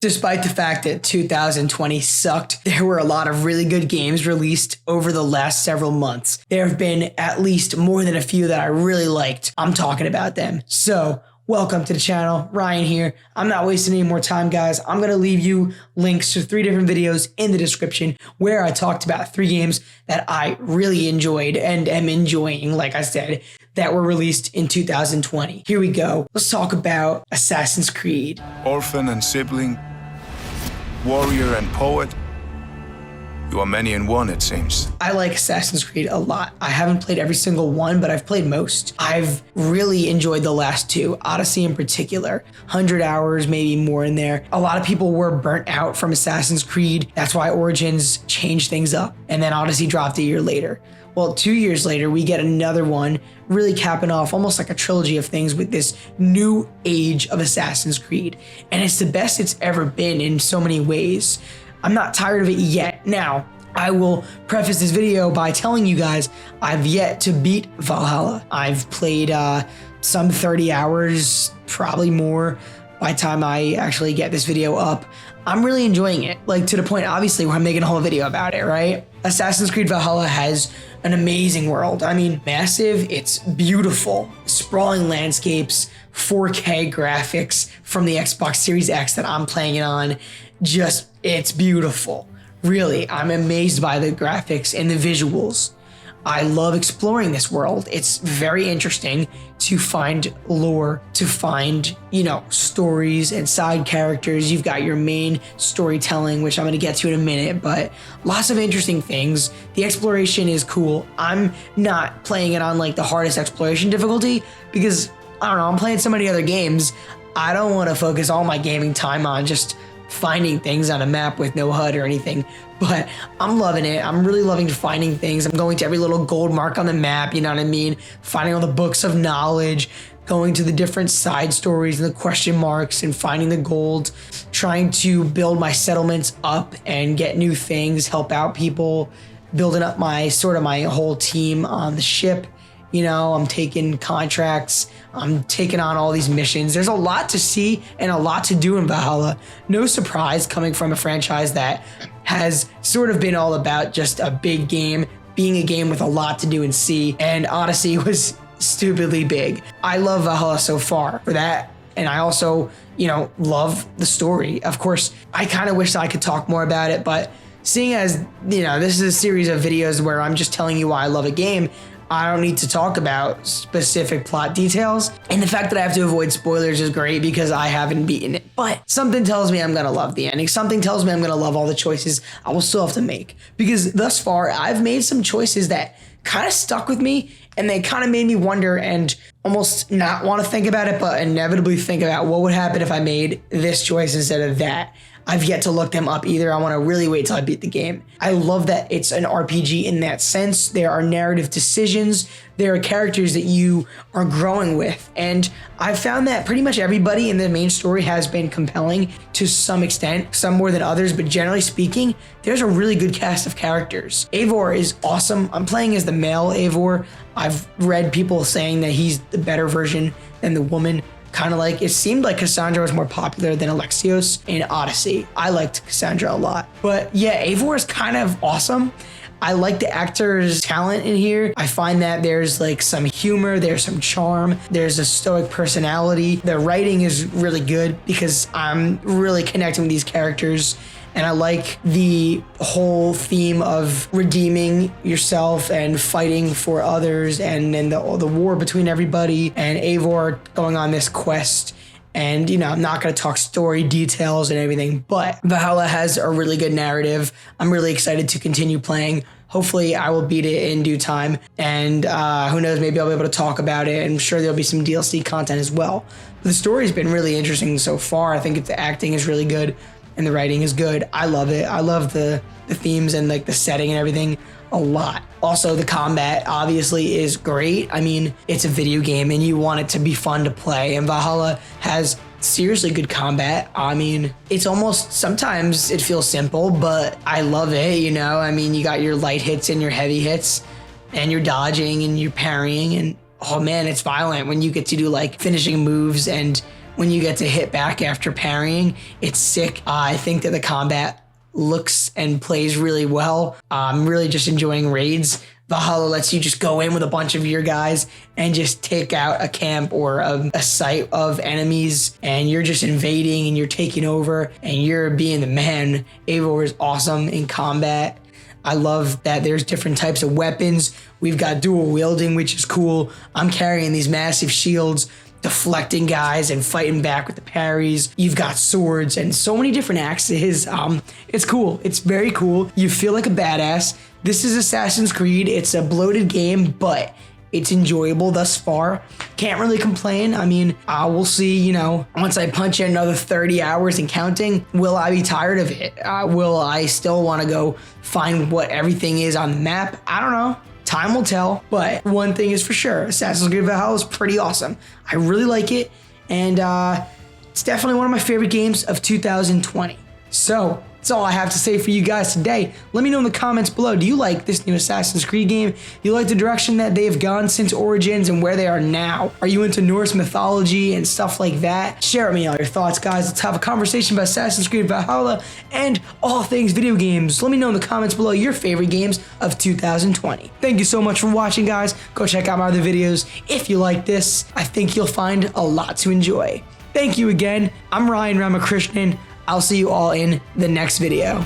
Despite the fact that 2020 sucked, there were a lot of really good games released over the last several months. There have been at least more than a few that I really liked. I'm talking about them. So, welcome to the channel. Ryan here. I'm not wasting any more time, guys. I'm going to leave you links to 3 different videos in the description where I talked about 3 games that I really enjoyed and am enjoying, like I said, that were released in 2020. Here we go. Let's talk about Assassin's Creed. Orphan and sibling, warrior and poet. You are many in one, it seems. I like Assassin's Creed a lot. I haven't played every single one, but I've played most. I've really enjoyed the last 2, Odyssey in particular. 100 hours, maybe more in there. A lot of people were burnt out from Assassin's Creed. That's why Origins changed things up. And then Odyssey dropped a year later. Well, 2 years later, we get another one, really capping off almost like a trilogy of things with this new age of Assassin's Creed. And it's the best it's ever been in so many ways. I'm not tired of it yet. Now, I will preface this video by telling you guys I've yet to beat Valhalla. I've played some 30 hours, probably more by the time I actually get this video up. I'm really enjoying it, like to the point, obviously, where I'm making a whole video about it, right? Assassin's Creed Valhalla has an amazing world. I mean, massive, it's beautiful, sprawling landscapes, 4K graphics from the Xbox Series X that I'm playing it on. Just, it's beautiful. Really, I'm amazed by the graphics and the visuals. I love exploring this world. It's very interesting to find lore, to find, stories and side characters. You've got your main storytelling, which I'm going to get to in a minute, but lots of interesting things. The exploration is cool. I'm not playing it on like the hardest exploration difficulty because, I don't know, I'm playing so many other games. I don't want to focus all my gaming time on just finding things on a map with no HUD or anything, but I'm loving it. I'm really loving finding things. I'm going to every little gold mark on the map, you know what I mean? Finding all the books of knowledge, going to the different side stories and the question marks and finding the gold, trying to build my settlements up and get new things, help out people, building up my whole team on the ship. I'm taking contracts, I'm taking on all these missions. There's a lot to see and a lot to do in Valhalla. No surprise coming from a franchise that has sort of been all about just a big game, being a game with a lot to do and see, and Odyssey was stupidly big. I love Valhalla so far for that, and I also, love the story. Of course, I kind of wish I could talk more about it, but seeing as, this is a series of videos where I'm just telling you why I love a game, I don't need to talk about specific plot details. And the fact that I have to avoid spoilers is great because I haven't beaten it. But something tells me I'm going to love the ending. Something tells me I'm going to love all the choices I will still have to make. Because thus far, I've made some choices that kind of stuck with me and they kind of made me wonder and almost not want to think about it, but inevitably think about what would happen if I made this choice instead of that. I've yet to look them up either. I want to really wait till I beat the game. I love that it's an RPG in that sense. There are narrative decisions. There are characters that you are growing with. And I've found that pretty much everybody in the main story has been compelling to some extent, some more than others, but generally speaking, there's a really good cast of characters. Eivor is awesome. I'm playing as the male Eivor. I've read people saying that he's the better version than the woman. Kind of like, it seemed like Cassandra was more popular than Alexios in Odyssey. I liked Cassandra a lot. But yeah, Eivor is kind of awesome. I like the actor's talent in here. I find that there's like some humor, there's some charm, there's a stoic personality. The writing is really good because I'm really connecting with these characters. And I like the whole theme of redeeming yourself and fighting for others and then the war between everybody and Eivor going on this quest. And, I'm not going to talk story details and everything, but Valhalla has a really good narrative. I'm really excited to continue playing. Hopefully I will beat it in due time. And who knows, maybe I'll be able to talk about it. I'm sure there'll be some DLC content as well. But the story's been really interesting so far. I think the acting is really good. And the writing is good. I love it. I love the themes and like the setting and everything a lot. Also, the combat obviously is great. I mean, it's a video game and you want it to be fun to play. And Valhalla has seriously good combat. I mean, it's almost, sometimes it feels simple, but I love it, I mean, you got your light hits and your heavy hits and you're dodging and you're parrying and oh man, it's violent when you get to do like finishing moves and when you get to hit back after parrying. It's sick. I think that the combat looks and plays really well. I'm really just enjoying raids. Valhalla lets you just go in with a bunch of your guys and just take out a camp or a site of enemies, and you're just invading and you're taking over and you're being the man. Eivor is awesome in combat. I love that there's different types of weapons. We've got dual wielding, which is cool. I'm carrying these massive shields, deflecting guys and fighting back with the parries. You've got swords and so many different axes. It's cool. It's very cool. You feel like a badass. This is Assassin's Creed. It's a bloated game, but it's enjoyable thus far. Can't really complain. I mean, we'll see, you know, once I punch in another 30 hours and counting, will I be tired of it? Will I still want to go find what everything is on the map? I don't know. Time will tell, but one thing is for sure, Assassin's Creed Valhalla is pretty awesome. I really like it, and it's definitely one of my favorite games of 2020. So that's all I have to say for you guys today. Let me know in the comments below, do you like this new Assassin's Creed game? Do you like the direction that they've gone since Origins and where they are now? Are you into Norse mythology and stuff like that? Share with me all your thoughts, guys. Let's have a conversation about Assassin's Creed Valhalla and all things video games. Let me know in the comments below your favorite games of 2020. Thank you so much for watching, guys. Go check out my other videos. If you like this, I think you'll find a lot to enjoy. Thank you again. I'm Ramakrishnan. I'll see you all in the next video.